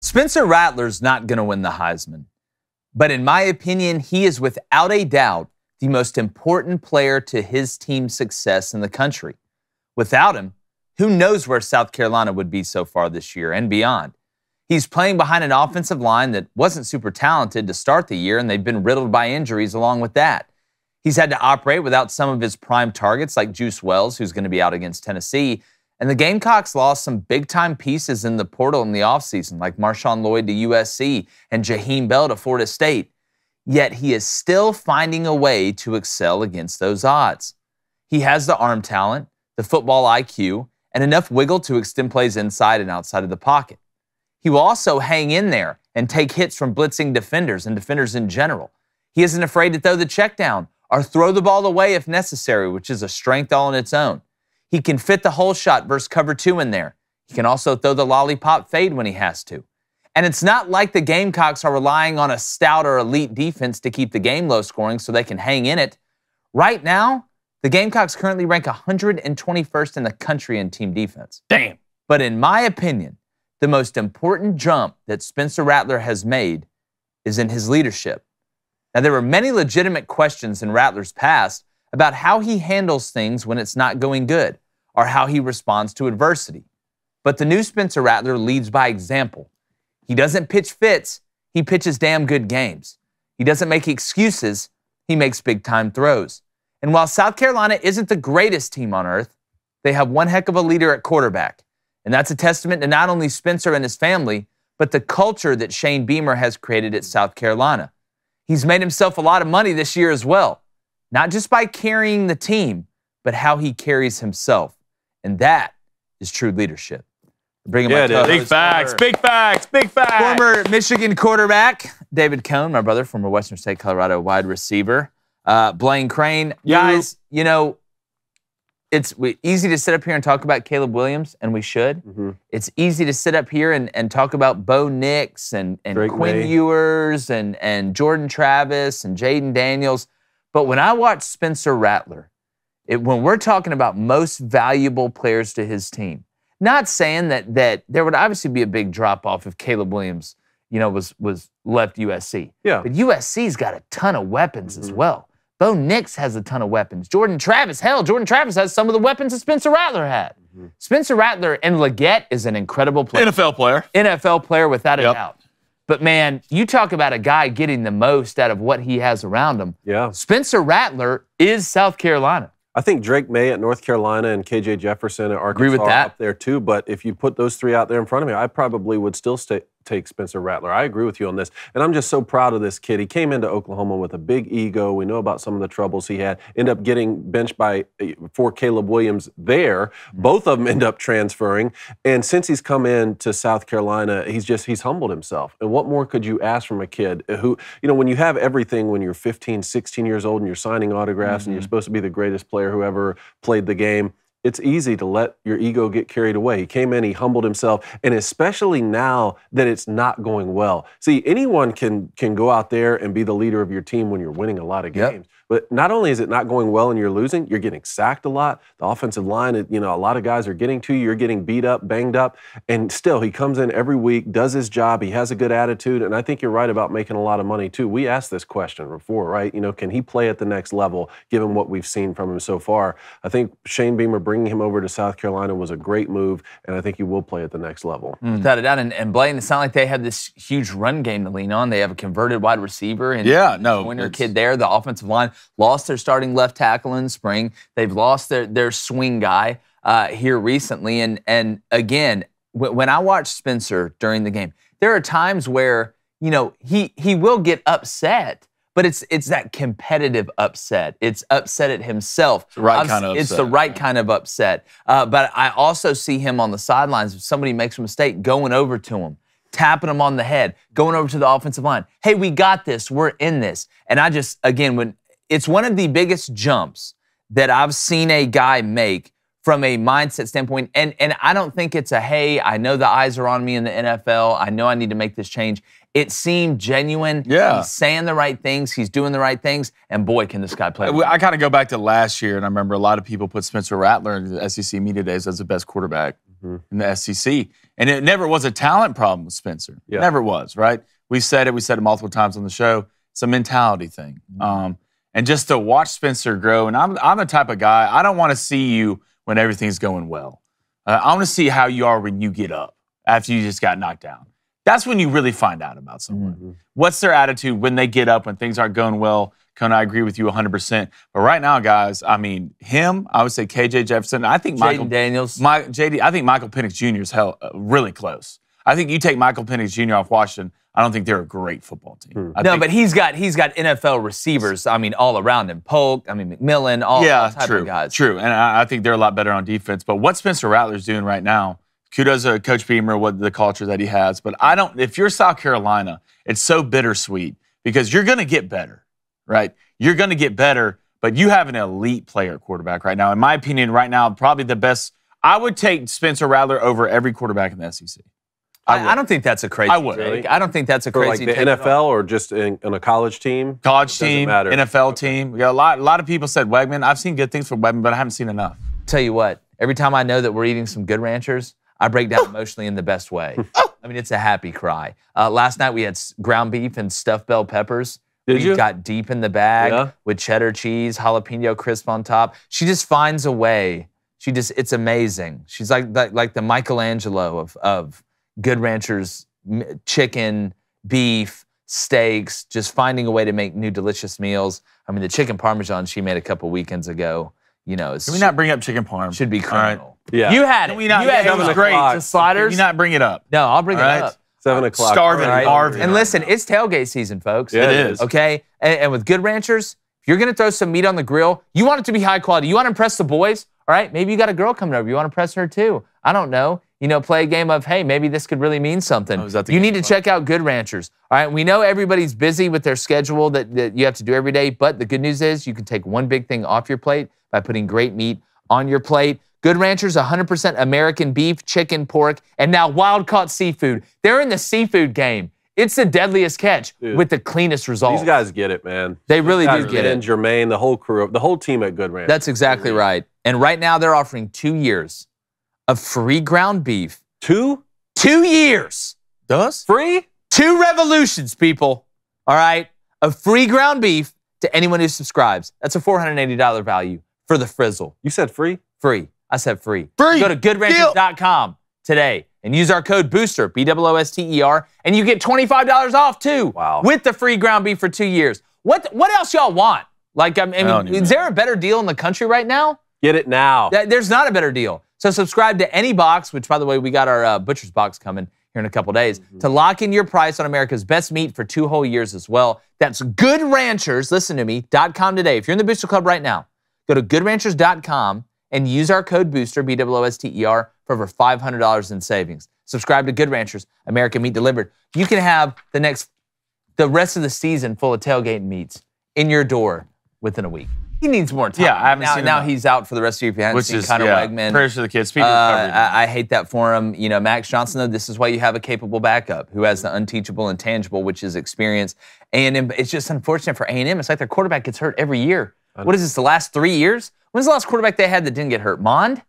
Spencer Rattler's not going to win the Heisman. But in my opinion, he is without a doubt the most important player to his team's success in the country. Without him, who knows where South Carolina would be so far this year and beyond. He's playing behind an offensive line that wasn't super talented to start the year, and they've been riddled by injuries along with that. He's had to operate without some of his prime targets like Juice Wells, who's going to be out against Tennessee. And the Gamecocks lost some big-time pieces in the portal in the offseason, like Marshawn Lloyd to USC and Jaheim Bell to Florida State. Yet he is still finding a way to excel against those odds. He has the arm talent, the football IQ, and enough wiggle to extend plays inside and outside of the pocket. He will also hang in there and take hits from blitzing defenders and defenders in general. He isn't afraid to throw the check down or throw the ball away if necessary, which is a strength all on its own. He can fit the hole shot versus cover two in there. He can also throw the lollipop fade when he has to. And it's not like the Gamecocks are relying on a stout or elite defense to keep the game low scoring so they can hang in it. Right now, the Gamecocks currently rank 121st in the country in team defense. Damn. But in my opinion, the most important jump that Spencer Rattler has made is in his leadership. Now, there were many legitimate questions in Rattler's past about how he handles things when it's not going good or how he responds to adversity. But the new Spencer Rattler leads by example. He doesn't pitch fits, he pitches damn good games. He doesn't make excuses, he makes big-time throws. And while South Carolina isn't the greatest team on earth, they have one heck of a leader at quarterback. And that's a testament to not only Spencer and his family, but the culture that Shane Beamer has created at South Carolina. He's made himself a lot of money this year as well. Not just by carrying the team, but how he carries himself. And that is true leadership. Bring him big facts, big facts, big facts. Former Michigan quarterback, David Cohn, my brother, former Western State, Colorado wide receiver. Blaine Crane. Guys, you know, it's easy to sit up here and talk about Caleb Williams, and we should. It's easy to sit up here and talk about Bo Nix and Quinn Ewers and Jordan Travis and Jaden Daniels. But when I watch Spencer Rattler, when we're talking about most valuable players to his team, not saying that there would obviously be a big drop-off if Caleb Williams, you know, was left USC. Yeah. But USC's got a ton of weapons as well. Bo Nix has a ton of weapons. Jordan Travis has some of the weapons that Spencer Rattler had. Spencer Rattler and Leggett is an incredible player. NFL player without a doubt. But, man, you talk about a guy getting the most out of what he has around him. Yeah. Spencer Rattler is South Carolina. I think Drake May at North Carolina and KJ Jefferson at Arkansas are up there too. But if you put those three out there in front of me, I probably would still take Spencer Rattler. I agree with you on this. And I'm just so proud of this kid. He came into Oklahoma with a big ego. We know about some of the troubles he had. Ended up getting benched for Caleb Williams there. Both of them end up transferring. And since he's come in to South Carolina, he's humbled himself. And what more could you ask from a kid who, you know, when you have everything when you're 15, 16 years old and you're signing autographs and you're supposed to be the greatest player who ever played the game, it's easy to let your ego get carried away. He came in, he humbled himself, and especially now that it's not going well. See, anyone can go out there and be the leader of your team when you're winning a lot of games. But not only is it not going well and you're losing, you're getting sacked a lot. The offensive line, you know, a lot of guys are getting to you. You're getting beat up, banged up. And still, he comes in every week, does his job. He has a good attitude. And I think you're right about making a lot of money, too. We asked this question before, right? You know, can he play at the next level, given what we've seen from him so far? I think Shane Beamer bringing him over to South Carolina was a great move, and I think he will play at the next level. Without a doubt. And Blaine, it's not like they have this huge run game to lean on. They have a converted wide receiver. And winner kid there. The offensive line lost their starting left tackle in spring. They've lost their swing guy here recently. And again, when I watch Spencer during the game, there are times where, you know, he will get upset, but it's that competitive upset. It's upset at himself. It's the right kind of upset. It's the right kind of upset. But I also see him on the sidelines. If somebody makes a mistake, going over to him, tapping him on the head, going over to the offensive line. Hey, we got this. We're in this. And I just, again, it's one of the biggest jumps that I've seen a guy make from a mindset standpoint. And I don't think it's a, hey, I know the eyes are on me in the NFL. I know I need to make this change. It seemed genuine. Yeah. He's saying the right things. He's doing the right things. And boy, can this guy play. I kind of go back to last year, and I remember a lot of people put Spencer Rattler in the SEC Media Days as the best quarterback. in the SEC. And it never was a talent problem with Spencer. Yeah. Never was, right? We said it multiple times on the show. It's a mentality thing. And just to watch Spencer grow, and I'm the type of guy, I don't want to see you when everything's going well. I want to see how you are when you get up after you just got knocked down. That's when you really find out about someone. What's their attitude when they get up, when things aren't going well? Kona, I agree with you 100%. But right now, guys, I mean, I would say KJ Jefferson. I think Michael Daniels. I think Michael Penix Jr. is really close. I think you take Michael Penix Jr. off Washington, I don't think they're a great football team. But he's got NFL receivers, I mean, all around him. Polk, I mean, McMillan, all type of guys. True, and I think they're a lot better on defense. But what Spencer Rattler's doing right now, kudos to Coach Beamer, what the culture that he has. But if you're South Carolina, it's so bittersweet because you're going to get better, right? You're going to get better, but you have an elite player at quarterback right now. In my opinion, right now, probably the best. I would take Spencer Rattler over every quarterback in the SEC. I don't think that's a crazy take. Really? I don't think that's a crazy take. For like the NFL or just in a college team? College team, NFL team. We got a lot of people said Wegman. I've seen good things from Wegman, but I haven't seen enough. Tell you what, every time I know that we're eating some Good Ranchers, I break down emotionally in the best way. I mean, it's a happy cry. Last night we had ground beef and stuffed bell peppers. We got deep in the bag with cheddar cheese, jalapeno crisp on top. She just finds a way. It's amazing. She's like the Michelangelo of Good Ranchers, chicken, beef, steaks, just finding a way to make new delicious meals. I mean, the chicken parmesan she made a couple weekends ago, can we not bring up chicken parm? Should be criminal. Right. Yeah. You had it. It was great. The sliders. Can you not bring it up? No, I'll bring it up. 7 o'clock. Starving, Marvin. And listen, it's tailgate season, folks. Yeah, it is. Okay? And with Good Ranchers, if you're going to throw some meat on the grill, you want it to be high quality. You want to impress the boys, all right? Maybe you got a girl coming over. You want to impress her too. I don't know. Play a game of, hey, maybe this could really mean something. You need to check out Good Ranchers. All right, we know everybody's busy with their schedule that you have to do every day, but the good news is you can take one big thing off your plate by putting great meat on your plate. Good Ranchers, 100% American beef, chicken, pork, and now wild-caught seafood. They're in the seafood game. It's the deadliest catch with the cleanest results. These guys get it, man. They really do get it. Jermaine, the whole crew, the whole team at Good Ranchers. That's exactly right. And right now they're offering 2 years of free ground beef. 2? 2 years. Free? 2 revolutions, people. All right? Of free ground beef to anyone who subscribes. That's a $480 value for the frizzle. You said free? Free. I said free. Free. Go to goodranchers.com today and use our code BOOSTER, BOOSTER, and you get $25 off too. Wow. With the free ground beef for 2 years. What else y'all want? Like, I mean, is there a better deal in the country right now? Get it now. There's not a better deal. So subscribe to any box, which, by the way, we got our Butcher's box coming here in a couple days, to lock in your price on America's best meat for 2 whole years as well. That's Good Ranchers, listen to me, .com today. If you're in the Booster Club right now, go to goodranchers.com and use our code BOOSTER, BOOSTER, for over $500 in savings. Subscribe to Good Ranchers, American Meat Delivered. You can have the rest of the season full of tailgate meats in your door within a week. He needs more time. Yeah, I haven't seen him. Now he's out for the rest of the year. If you haven't seen Connor Wegman. Prayers for the kids. I hate that for him. Max Johnson, though, this is why you have a capable backup who has the unteachable and tangible, which is experience. A&M, it's just unfortunate for A&M. It's like their quarterback gets hurt every year. What is this, the last 3 years? When's the last quarterback they had that didn't get hurt? Mond?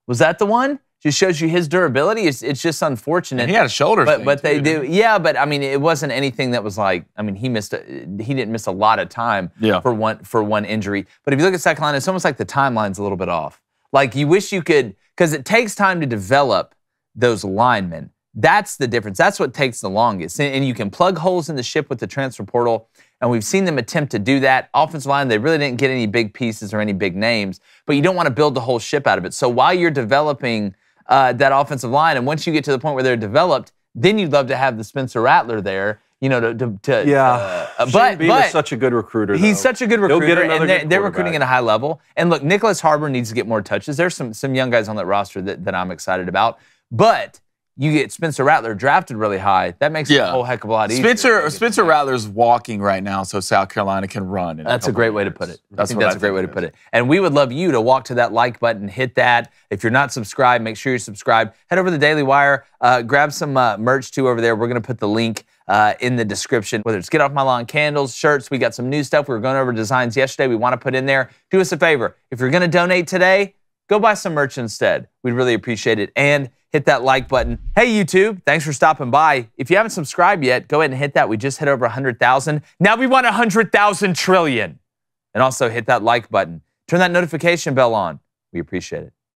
Was that the one? Just shows you his durability. It's just unfortunate. And he had a shoulder thing, but they do. Yeah, but I mean, it wasn't anything that was like. I mean, he didn't miss a lot of time for one injury. But if you look at South Carolina, it's almost like the timeline's a little bit off. Like you wish you could, because it takes time to develop those linemen. That's the difference. That's what takes the longest. And you can plug holes in the ship with the transfer portal. And we've seen them attempt to do that. Offensive line, they really didn't get any big pieces or any big names. But you don't want to build the whole ship out of it. So while you're developing that offensive line, and once you get to the point where they're developed, then you'd love to have the Spencer Rattler there, but is such a good recruiter. He's such a good recruiter, and they're recruiting at a high level. And look, Nicholas Harbor needs to get more touches. There's some young guys on that roster that I'm excited about. But you get Spencer Rattler drafted really high. That makes it a whole heck of a lot easier. Spencer Rattler's walking right now so South Carolina can run. That's a great way to put it. That's a great way to put it. And we would love you to walk to that like button, hit that. If you're not subscribed, make sure you're subscribed. Head over to the Daily Wire, grab some merch too over there. We're going to put the link in the description, whether it's Get Off My Lawn candles, shirts. We got some new stuff. We were going over designs yesterday. We want to put in there. Do us a favor. If you're going to donate today, go buy some merch instead. We'd really appreciate it. And hit that like button. Hey, YouTube, thanks for stopping by. If you haven't subscribed yet, go ahead and hit that. We just hit over 100,000. Now we want 100,000 trillion. And also hit that like button. Turn that notification bell on. We appreciate it.